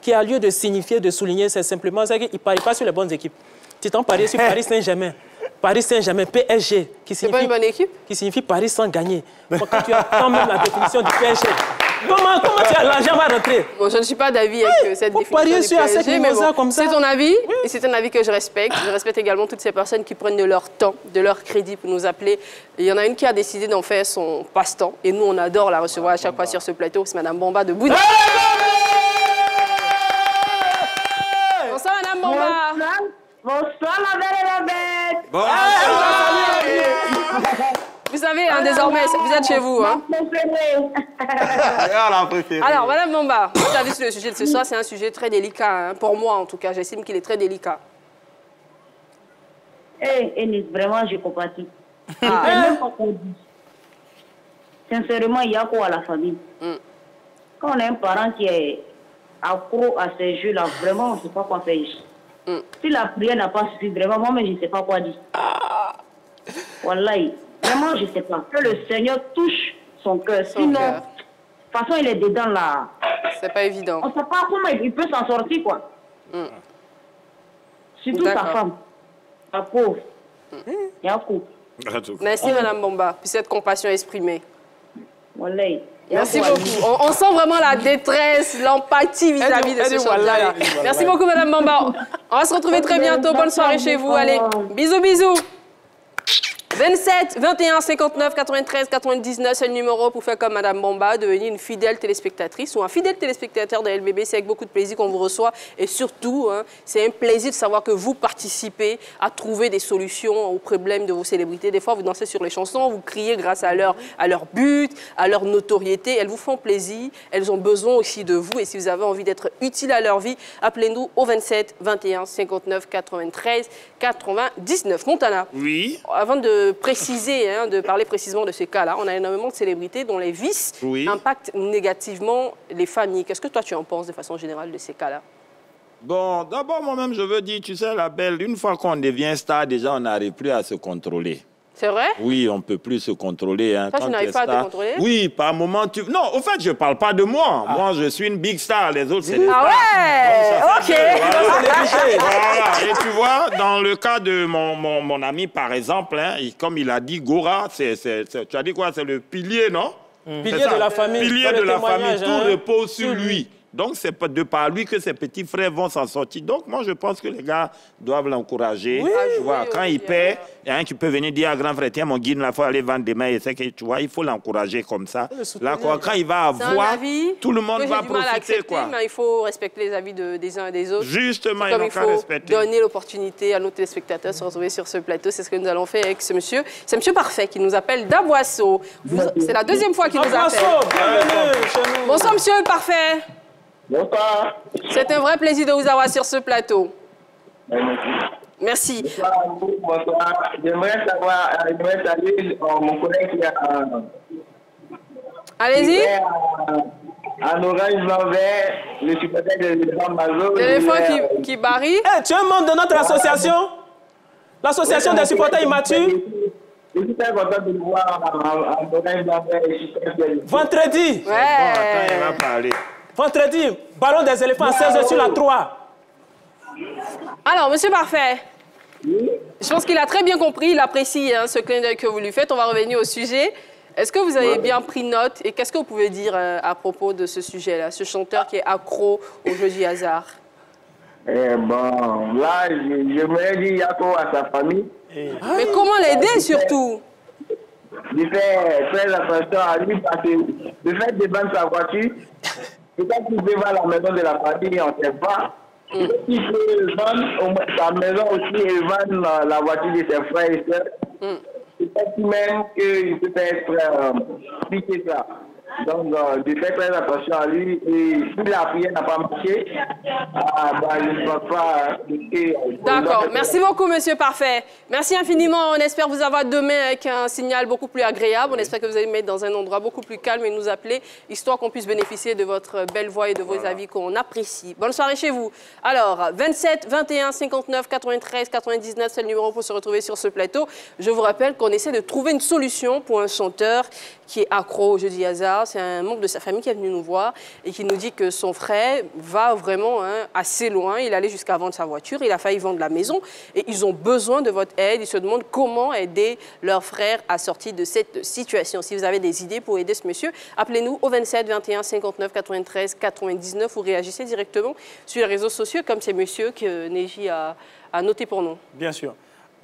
qui a lieu de signifier, de souligner, c'est simplement qu'il ne parie pas sur les bonnes équipes. Tu t'en paries sur Paris Saint-Germain. Paris Saint-Germain, PSG, qui signifie, pas une bonne équipe? Qui signifie Paris sans gagner. Bon, quand tu as quand même la définition du PSG, comment l'argent va rentrer? Bon, je ne suis pas d'avis avec cette définition parier du sur PSG, mais bon, comme ça. C'est ton avis, et c'est un avis que je respecte. Je respecte également toutes ces personnes qui prennent de leur temps, de leur crédit pour nous appeler. Il y en a une qui a décidé d'en faire son passe-temps, et nous, on adore la recevoir à chaque fois sur ce plateau. C'est Madame Bomba de Bouddha. Bonsoir, Madame Bomba. Bonsoir, la belle et la bête. Bonsoir. Vous savez, désormais, vous êtes chez vous. Alors, Madame Bomba, vous avez sur le sujet de ce soir, c'est un sujet très délicat. Pour moi, en tout cas, j'estime qu'il est très délicat. Enis, vraiment, je compatis. Même quand on dit, sincèrement, il y a quoi à la famille? Quand on a un parent qui est accro à ces jeux-là, vraiment, on ne sait pas quoi faire. Si la prière n'a pas suffi, vraiment, moi-même, je ne sais pas quoi dire. Wallahi, vraiment, je ne sais pas. Que le Seigneur touche son cœur. Sinon, de toute façon, il est dedans là. C'est pas évident. On ne sait pas comment il peut s'en sortir, quoi. Surtout sa femme. La pauvre. Il y a un couple. Merci, Madame Bomba, pour cette compassion exprimée. Wallahi. Merci beaucoup. On sent vraiment la détresse, l'empathie vis-à-vis de ce chanteur-là. Merci beaucoup, Madame Bomba. On va se retrouver très bientôt. Bonne soirée chez vous. Allez, bisous, bisous. 27 21 59 93 99, c'est le numéro pour faire comme Madame Bomba, devenir une fidèle téléspectatrice ou un fidèle téléspectateur de LBB. C'est avec beaucoup de plaisir qu'on vous reçoit et surtout, hein, c'est un plaisir de savoir que vous participez à trouver des solutions aux problèmes de vos célébrités. Des fois, vous dansez sur les chansons, vous criez grâce à leur but, à leur notoriété. Elles vous font plaisir, elles ont besoin aussi de vous et si vous avez envie d'être utile à leur vie, appelez-nous au 27 21 59 93 99. Montana. Oui. Avant de préciser, hein, de parler précisément de ces cas-là, on a énormément de célébrités dont les vices impactent négativement les familles. Qu'est-ce que toi tu en penses de façon générale de ces cas-là? Bon, d'abord moi-même je veux dire, tu sais la belle, une fois qu'on devient star, déjà on n'arrive plus à se contrôler. C'est vrai? Oui, on ne peut plus se contrôler. Hein. Toi, tu n'arrives pas à te contrôler? Oui, par moment, tu... Non, au fait, je ne parle pas de moi. Moi, je suis une big star. Les autres, c'est des stars. Ah ouais? OK. Voilà. Et tu vois, dans le cas de mon ami, par exemple, hein, comme il a dit, Gora, tu as dit quoi? C'est le pilier, non? Pilier de la famille. Pilier de la famille. Tout repose sur lui. Donc, c'est de par lui que ses petits frères vont s'en sortir. Donc, moi, je pense que les gars doivent l'encourager. Oui, tu vois, quand il paie, il y a un qui peut venir dire à grand frère, tiens, mon guide, il faut aller vendre demain. Et c'est que, tu vois, il faut l'encourager comme ça. Là, quoi, quand il va avoir, tout le monde va profiter. Quoi. Mais il faut respecter les avis des uns et des autres. Justement, il faut respecter. Donner l'opportunité à nos téléspectateurs de se retrouver sur ce plateau. C'est ce que nous allons faire avec ce monsieur. C'est monsieur Parfait qui nous appelle d'Aboisseau. C'est la deuxième fois qu'il nous appelle. Bonsoir, monsieur Parfait. Bonsoir. C'est un vrai plaisir de vous avoir sur ce plateau. Merci. Bonsoir. J'aimerais saluer mon collègue qui a... Allez-y. En orange blanc vert, le supporter de l'éléphant Mazo. L'éléphant qui barille. Tu es un membre de notre association? L'association des supporters immatures? Je suis très content de vous voir en orange blanc vert. Vendredi. Ouais. Attends, il va parler. Vendredi, ballon des éléphants à 16h sur la 3. Alors, monsieur Parfait, je pense qu'il a très bien compris, il apprécie hein, ce clin d'œil que vous lui faites. On va revenir au sujet. Est-ce que vous avez bien pris note et qu'est-ce que vous pouvez dire à propos de ce sujet-là, ce chanteur qui est accro au jeu du hasard? Bon, là, je me dis accro à sa famille. Mais comment l'aider surtout? Je fais très attention à lui parce que le fait de vendre sa voiture, peut-être qu'il peut voir la maison de la famille, on ne sait pas. Il peut vendre sa maison aussi et vendre la voiture de ses frères et sœurs. Peut-être même qu'il peut être piqué ça. Donc, je fais très attention à lui. Et si la prière n'a pas marché, je ne pense pas... D'accord. Merci beaucoup, monsieur Parfait. Merci infiniment. On espère vous avoir demain avec un signal beaucoup plus agréable. On espère que vous allez mettre dans un endroit beaucoup plus calme et nous appeler, histoire qu'on puisse bénéficier de votre belle voix et de vos avis qu'on apprécie. Bonne soirée chez vous. Alors, 27 21 59 93 99, c'est le numéro pour se retrouver sur ce plateau. Je vous rappelle qu'on essaie de trouver une solution pour un chanteur qui est accro au jeu du hasard. C'est un membre de sa famille qui est venu nous voir et qui nous dit que son frère va vraiment assez loin. Il allait jusqu'à vendre sa voiture, il a failli vendre la maison et ils ont besoin de votre aide. Ils se demandent comment aider leur frère à sortir de cette situation. Si vous avez des idées pour aider ce monsieur, appelez-nous au 27 21 59 93 99 ou réagissez directement sur les réseaux sociaux comme c'est monsieur que Neji a noté pour nous. Bien sûr.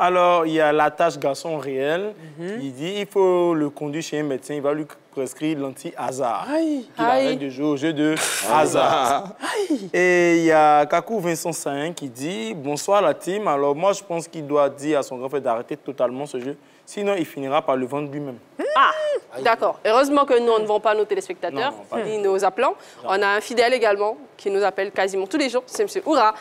Alors, il y a la tâche garçon réel. Il dit il faut le conduire chez un médecin. Il va lui prescrire l'anti-hasard. Il arrête de jouer au jeu de hasard. Et il y a Kakou Vincent Sain qui dit bonsoir la team. Alors, moi, je pense qu'il doit dire à son grand frère d'arrêter totalement ce jeu. Sinon, il finira par le vendre lui-même. Ah, d'accord. Heureusement que nous, on ne vend pas nos téléspectateurs ni nos appelants. On a un fidèle également qui nous appelle quasiment tous les jours. C'est M. Oura.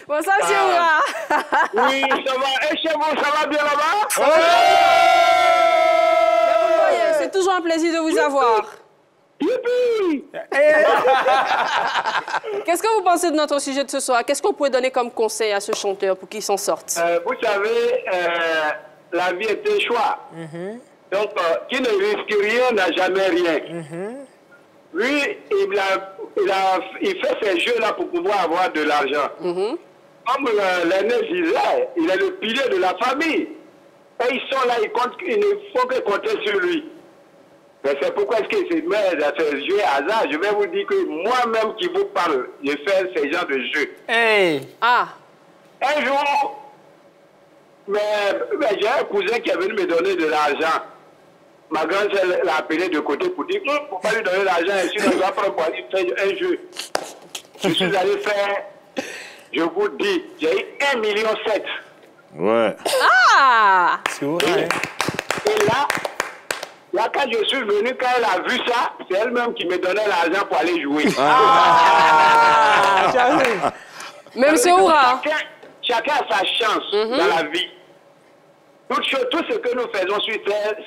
Bonsoir, monsieur Oura. Oui, ça va. Et chez vous, ça va bien là-bas? C'est toujours un plaisir de vous avoir. Qu'est-ce que vous pensez de notre sujet de ce soir? Qu'est-ce qu'on pourrait donner comme conseil à ce chanteur pour qu'il s'en sorte? Vous savez, la vie est un choix. Donc, qui ne risque rien n'a jamais rien. Lui, il fait ces jeux-là pour pouvoir avoir de l'argent. Comme l'aîné disait, il est le pilier de la famille. Et ils sont là, il ne faut que compter sur lui. Mais c'est pourquoi est-ce que c'est jouer à hasard. Je vais vous dire que moi-même qui vous parle, je fais ce genre de jeu. Hey. Ah. Un jour, j'ai un cousin qui est venu me donner de l'argent. Ma grande sœur l'a appelé de côté pour dire, non, faut pas lui donner l'argent, et sinon il va prendre pour aller faire un jeu. Je suis allé faire, je vous dis, j'ai eu 1,7 million. Ouais. Ah! C'est vrai. Et là, quand je suis venu, quand elle a vu ça, c'est elle-même qui me donnait l'argent pour aller jouer. Mais monsieur Oura. Chacun a sa chance dans la vie. Tout ce que nous faisons sur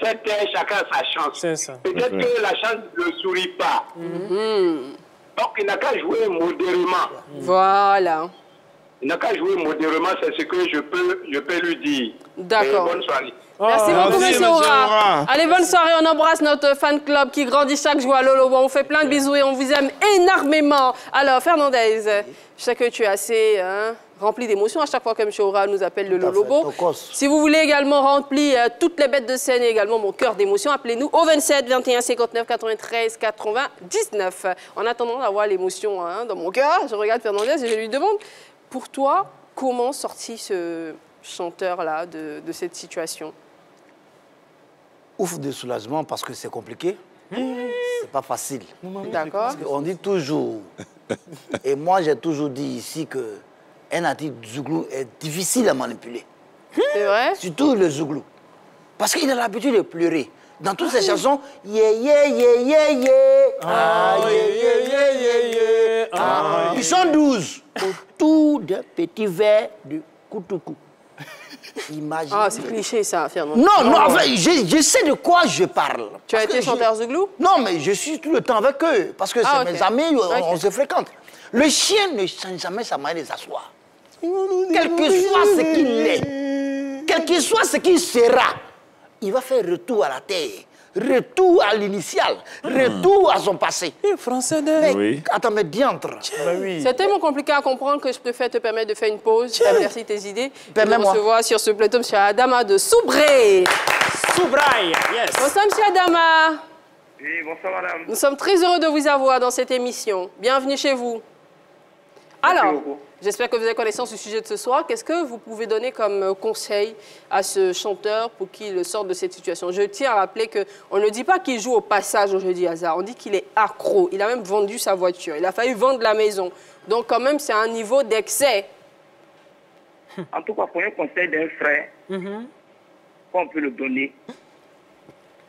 cette terre, chacun a sa chance. Peut-être que la chance ne sourit pas. Donc il n'a qu'à jouer modérément. Voilà. Il n'a qu'à jouer modérément, c'est ce que je peux lui dire. D'accord. Bonne soirée. Merci beaucoup, monsieur Oura. Allez, bonne soirée. On embrasse notre fan club qui grandit chaque jour à Lolo. On vous fait plein de bisous et on vous aime énormément. Alors, Fernandez, je sais que tu es assez rempli d'émotions à chaque fois que M. Oura nous appelle le Lolobo. Si vous voulez également remplir toutes les bêtes de scène et également mon cœur d'émotion, appelez-nous au 27 21 59 93 99. En attendant d'avoir l'émotion dans mon cœur, je regarde Fernandez et je lui demande, pour toi, comment sortir ce chanteur-là de cette situation? Ouf de soulagement parce que c'est compliqué. C'est pas facile. D'accord. On dit toujours, et moi j'ai toujours dit ici que un artiste zouglou est difficile à manipuler. C'est vrai? Surtout le zouglou. Parce qu'il a l'habitude de pleurer. Dans toutes ses chansons, yeah, yeah, yeah, yeah, yeah. Ah, yeah, yeah, yeah, yeah, yeah. Ils sont 12 autour d'un petit verre de koutoukou. Imagine. Ah, c'est cliché ça, Fernand. Non, non, enfin, je sais de quoi je parle. Tu as été chanteur zouglou? Non, mais je suis tout le temps avec eux. Parce que c'est mes amis, on se fréquente. Le chien ne change jamais sa manière de s'asseoir. Quel que soit ce qu'il est, quel que soit ce qu'il sera, il va faire retour à la terre, retour à l'initial, retour à son passé. Français de... Oui. Attends, mais diantre. C'est tellement compliqué à comprendre que je préfère te permettre de faire une pause, d'éclaircir tes idées, et de recevoir sur ce plateau M. Adama de Soubraye. Soubraye, yes. Bonsoir M. Adama. Oui, bonsoir madame. Nous sommes très heureux de vous avoir dans cette émission. Bienvenue chez vous. Alors, j'espère que vous avez connaissance du sujet de ce soir. Qu'est-ce que vous pouvez donner comme conseil à ce chanteur pour qu'il sorte de cette situation? Je tiens à rappeler qu'on ne dit pas qu'il joue au passage au Jeudi Hasard. On dit qu'il est accro. Il a même vendu sa voiture. Il a failli vendre la maison. Donc, quand même, c'est un niveau d'excès. En tout cas, pour un conseil d'un frère, on peut le donner.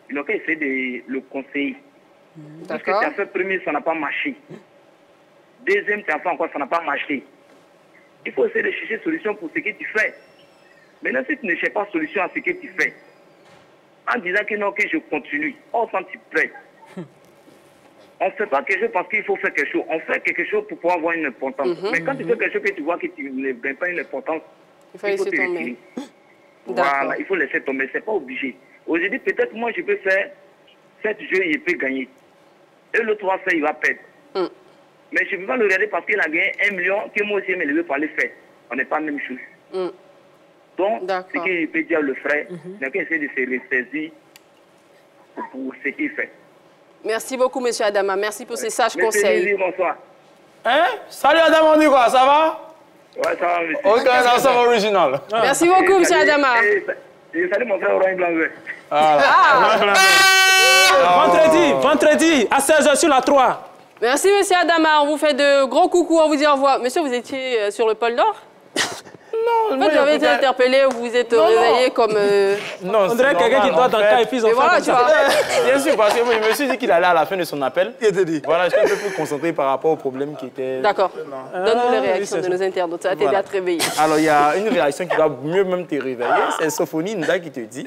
Il n'a qu'à essayer de le conseiller. Parce que tu as fait premier, ça n'a pas marché. Deuxième, tu as fait encore, ça n'a pas marché. Il faut essayer de chercher solution pour ce que tu fais. Maintenant, si tu ne cherches pas solution à ce que tu fais, en disant que non, que je continue, on sent tu prêt. On ne fait pas quelque chose parce qu'il faut faire quelque chose. On fait quelque chose pour pouvoir avoir une importance. Mais quand tu fais quelque chose que tu vois que tu ne gagnes pas une importance, il faut te retirer. Voilà, il faut laisser tomber. Ce n'est pas obligé. Aujourd'hui, peut-être moi, je peux faire 7 jeux et il peut gagner. Et l'autre va faire, il va perdre. Mais je ne peux pas le regarder parce qu'il a gagné 1 million que moi aussi je me levé pour aller faire. On n'est pas la même chose. Donc, ce qu'il peut dire le frère, il n'a qu'à essayer de se ressaisir pour ce qu'il fait. Merci beaucoup, M. Adama. Merci pour ces sages conseils. Bonsoir. Hein? Salut Adama, on dit quoi? Ça va? Ouais, ça va, monsieur. Ok, ça va original. Merci beaucoup, M. Adama. Salut mon frère Orange Blanc. Vendredi, à 16h sur la 3. Merci, M. Adama. On vous fait de gros coucous. On vous dit au revoir. Monsieur, vous étiez sur le pôle Nord? Non, en fait, vous avez été interpellé, vous vous êtes réveillé comme... Non, on dirait quelqu'un qui doit dans le cas et puis ils ont voilà, tu vois. Bien sûr, parce que moi, je me suis dit qu'il allait à la fin de son appel. Il te dit. Voilà, je suis un peu plus concentré par rapport au problème qui était... D'accord. Donne-nous les réactions de nos internautes. Ça va t'aider à te réveiller. Alors, il y a une réaction qui doit mieux même te réveiller. C'est Sophonie Nda qui te dit.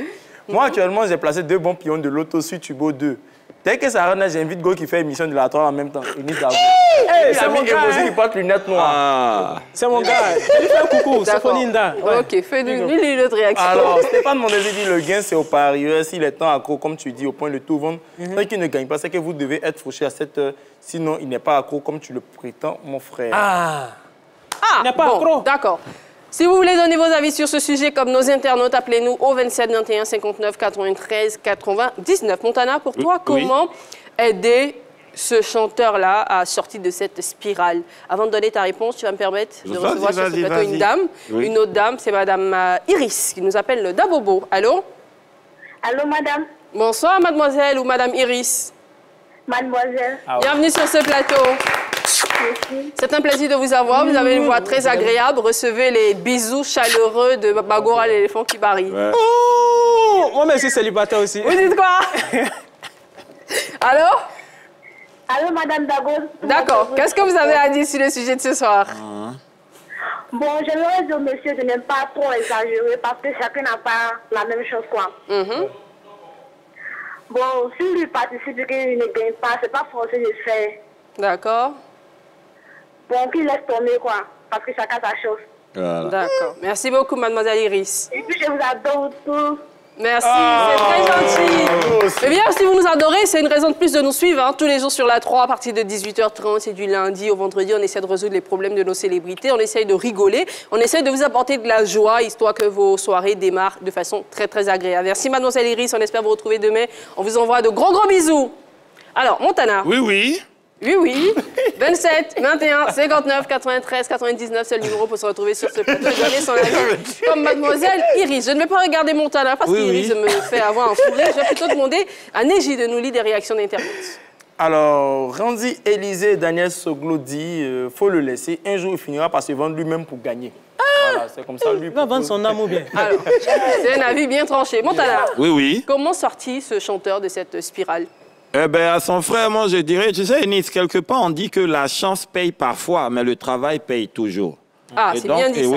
Moi, actuellement, j'ai placé 2 bons pions de loto sur Tubo 2. Dès que ça rentre, j'invite Go qui fait émission de la 3 en même temps. C'est mon gars. Qui porte lunettes noires. C'est mon gars. Lui fais un coucou, Sophonie Nda. Ok, fais-nous une autre réaction. Alors, Stéphane Mondesi dit le gain, c'est au parieur. S'il est temps accro, comme tu dis, au point de tout vendre, ceux qui ne gagnent pas, c'est que vous devez être fauché à cette heure. Sinon, il n'est pas accro comme tu le prétends, mon frère. Il n'est pas accro. D'accord. Si vous voulez donner vos avis sur ce sujet, comme nos internautes, appelez-nous au 27 21 59 93 99. Montana, pour toi, comment aider ce chanteur-là à sortir de cette spirale? Avant de donner ta réponse, tu vas me permettre de recevoir sur ce plateau une dame. Une autre dame, c'est Madame Iris, qui nous appelle le Dabobo. Allô? Allô, madame? Bonsoir, mademoiselle ou Madame Iris. Mademoiselle. Bienvenue sur ce plateau. C'est un plaisir de vous avoir. Vous avez une voix très agréable. Recevez les bisous chaleureux de Bagora, l'éléphant qui barille. Oh, moi, mais je suis célibataire aussi. Vous dites quoi? Allô? Allô, madame Dago. D'accord. Qu'est-ce que vous avez à dire sur le sujet de ce soir? Bon, j'aimerais dire, monsieur, de ne pas trop exagérer parce que chacun n'a pas la même chose, quoi. Bon, si lui participe et qu'il ne gagne pas, c'est pas forcé de faire. D'accord. Bon, qu'il laisse tomber, quoi, parce que chacun sa chose. Voilà. D'accord. Merci beaucoup, mademoiselle Iris. Et puis, je vous adore tous. Merci, c'est très gentil. Eh bien, si vous nous adorez, c'est une raison de plus de nous suivre. Hein, tous les jours sur la 3, à partir de 18h30, c'est du lundi au vendredi. On essaie de résoudre les problèmes de nos célébrités. On essaie de rigoler. On essaie de vous apporter de la joie, histoire que vos soirées démarrent de façon très, très agréable. Merci, mademoiselle Iris. On espère vous retrouver demain. On vous envoie de gros, gros bisous. Alors, Montana. Oui, oui. Oui, oui. 27, 21, 59, 93, 99, c'est le numéro pour se retrouver sur ce plateau et donner son avis. Comme mademoiselle Iris. Je ne vais pas regarder Montana parce qu'Iris me fait avoir un fou rire. Je vais plutôt demander à Neji de nous lire des réactions d'internet. Alors, Randy Élisée Daniel Soglo dit faut le laisser. Un jour, il finira par se vendre lui-même pour gagner. Voilà, c'est comme ça, lui. Il va vendre son âme ou bien. Alors, c'est un avis bien tranché. Montana. Oui, oui. Comment sortir ce chanteur de cette spirale? Eh bien, à son frère, moi, je dirais, tu sais, Nice, quelque part, on dit que la chance paye parfois, mais le travail paye toujours. Ah, c'est bien dit ça.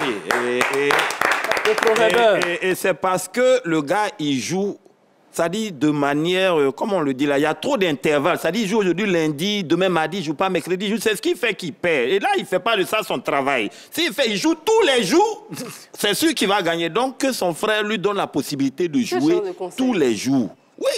Et c'est parce que le gars, il joue, ça dit de manière, comment on le dit là, il y a trop d'intervalles. Ça dit, il joue aujourd'hui lundi, demain mardi, il ne joue pas mercredi, il joue. C'est ce qui fait qu'il perd. Et là, il ne fait pas de ça son travail. Il joue tous les jours, c'est sûr qu'il va gagner. Donc, que son frère lui donne la possibilité de jouer tous les jours. Oui,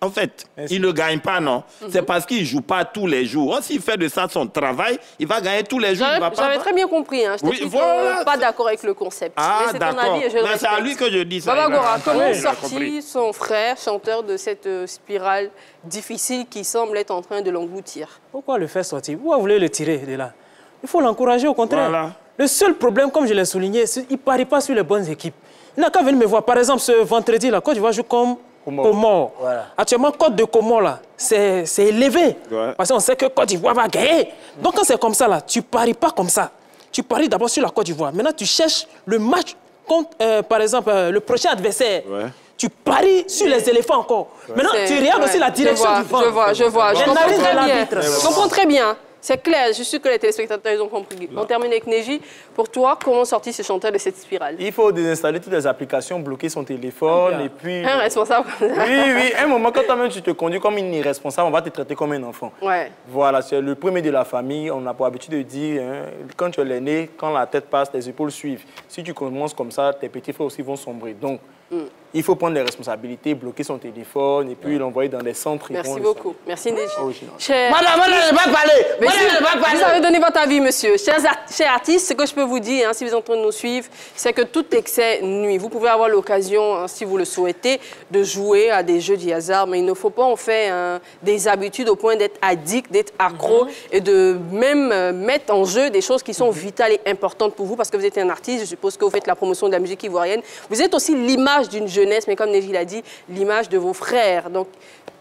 en fait, il ne gagne pas, non. C'est parce qu'il ne joue pas tous les jours. S'il fait de ça son travail, il va gagner tous les jours. J'avais très bien compris. Hein. Je n'étais pas d'accord avec le concept. Ah, d'accord. C'est à lui que je dis ça. Baba Gora, comment sortir son frère, chanteur, de cette spirale difficile qui semble être en train de l'engloutir? Pourquoi le faire sortir? Pourquoi vous voulez le tirer de là? Il faut l'encourager, au contraire. Voilà. Le seul problème, comme je l'ai souligné, c'est qu'il ne parie pas sur les bonnes équipes. Il n'a qu'à venir me voir. Par exemple, ce vendredi, la Côte d'Ivoire joue comme Comores. Voilà. Actuellement, Côte de Comores, là, c'est élevé. Ouais. Parce qu'on sait que Côte d'Ivoire va gagner. Donc, quand c'est comme ça, là, tu ne paries pas comme ça. Tu paries d'abord sur la Côte d'Ivoire. Maintenant, tu cherches le match contre, par exemple, le prochain adversaire. Ouais. Tu paries sur les éléphants encore. Maintenant, tu regardes aussi la direction du vent. Je vois. Je comprends très bien. Je comprends très bien. C'est clair, je suis sûr que les téléspectateurs ils ont compris. On termine avec Neji. Pour toi, comment sortir ce chanteur de cette spirale? Il faut désinstaller toutes les applications, bloquer son téléphone et puis... Un responsable comme ça. Oui, un moment, quand toi-même tu te conduis comme une irresponsable, on va te traiter comme un enfant. Ouais. Voilà, c'est le premier de la famille. On a pour habitude de dire, hein, quand tu es l'aîné, quand la tête passe, les épaules suivent. Si tu commences comme ça, tes petits frères aussi vont sombrer. Donc, il faut prendre les responsabilités, bloquer son téléphone et puis l'envoyer dans des centres. Merci beaucoup. Merci, Neji. Madame, ne pas parler. Vous avez donné votre avis, monsieur. Chers artistes, ce que je peux vous dire, hein, si vous êtes en train de nous suivre, c'est que tout excès nuit. Vous pouvez avoir l'occasion, hein, si vous le souhaitez, de jouer à des jeux du hasard, mais il ne faut pas en faire des habitudes au point d'être addict, d'être accro et de même mettre en jeu des choses qui sont vitales et importantes pour vous parce que vous êtes un artiste. Je suppose que vous faites la promotion de la musique ivoirienne. Vous êtes aussi l'image d'une jeunesse, mais comme Neji l'a dit, l'image de vos frères. Donc,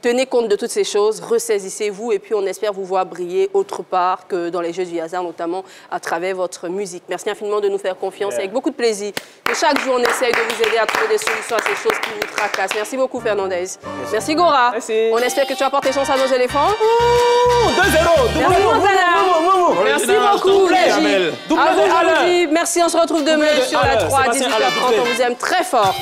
tenez compte de toutes ces choses, ressaisissez-vous et puis on espère vous voir briller autre part que dans les jeux du hasard, notamment à travers votre musique. Merci infiniment de nous faire confiance. Avec beaucoup de plaisir que chaque jour on essaye de vous aider à trouver des solutions à ces choses qui vous tracassent. Merci beaucoup Fernandez. Merci Gora. Merci. On espère que tu apportes tes chances à nos éléphants. 2-0. Merci beaucoup Neji. Merci, on se retrouve demain sur la 3 à 18h30. On vous aime très fort.